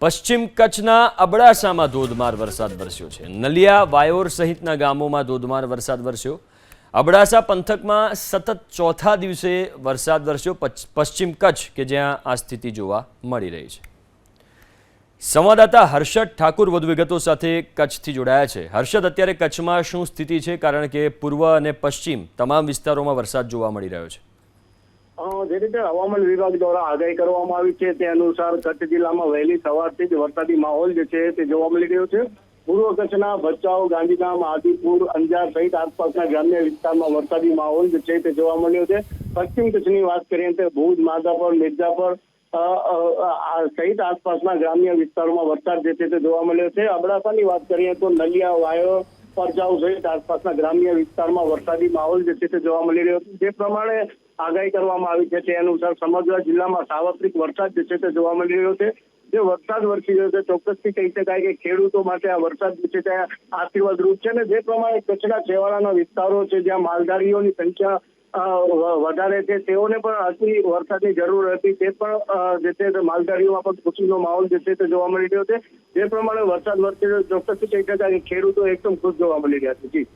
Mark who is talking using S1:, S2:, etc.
S1: પશ્ચિમ કચ્છના અબડાસામાં ધોધમાર વરસાદ વરસ્યો છે। નલિયા, વાયોર સહિતના ગામોમાં ધોધમાર વરસાદ વરસ્યો। અબડાસા પંથકમાં સતત ચોથા દિવસે વરસાદ વરસ્યો પશ્ચિમ કચ્છ કે જ્યાં આ સ્થિતિ જોવા મળી રહી છે। સંવાદદાતા હર્ષદ ઠાકુર વધુ વિગતો સાથે કચ્છથી જોડાયા છે। હર્ષદ, અત્યારે કચ્છમાં શું સ્થિતિ છે, કારણ કે પૂર્વ અને પશ્ચિમ તમામ વિસ્તારોમાં વરસાદ જોવા મળી રહ્યો છે?
S2: જે રીતે હવામાન વિભાગ દ્વારા આગાહી કરવામાં આવી છે તે અનુસાર કચ્છ જિલ્લામાં વહેલી સવારથી જ વરસાદી માહોલ જે છે તે જોવા મળી રહ્યો છે। પૂર્વ કચ્છના ભચાઉ, ગાંધીધામ, આદિપુર, અંજાર સહિત આસપાસના ગ્રામ્ય વિસ્તારમાં વરસાદી માહોલ જે છે તે જોવા મળ્યો છે। પશ્ચિમ કચ્છની વાત કરીએ તો ભુજ, માધાપર, મિર્જાપર સહિત આસપાસના ગ્રામ્ય વિસ્તારોમાં વરસાદ જે છે તે જોવા મળ્યો છે। અબડાસાની વાત કરીએ તો નલિયા, વાયોર, પરજાઉ સહિત આસપાસના ગ્રામ્ય વિસ્તારમાં વરસાદી માહોલ જે છે તે જોવા મળી રહ્યો છે। જે પ્રમાણે આગાહી કરવામાં આવી છે તે અનુસાર સમગ્ર જિલ્લામાં સાર્વત્રિક વરસાદ જે છે તે જોવા મળી રહ્યો છે। જે વરસાદ વરસી રહ્યો છે ચોક્કસથી કહી શકાય કે ખેડૂતો માટે આ વરસાદ જે છે તે આશીર્વાદ રૂપ છે ને જે પ્રમાણે કચ્છના છેવાડાના વિસ્તારો છે જ્યાં માલધારીઓની સંખ્યા વધારે છે તેઓને પણ અતિ વરસાદની જરૂર હતી તે પણ જે છે માલધારીઓમાં પણ ખુશીનો માહોલ જે છે તે જોવા મળી રહ્યો છે। જે પ્રમાણે વરસાદ વરસી રહ્યો ચોક્કસથી કહી શકાય કે ખેડૂતો એકદમ ખુશ જોવા મળી રહ્યા છે। જી।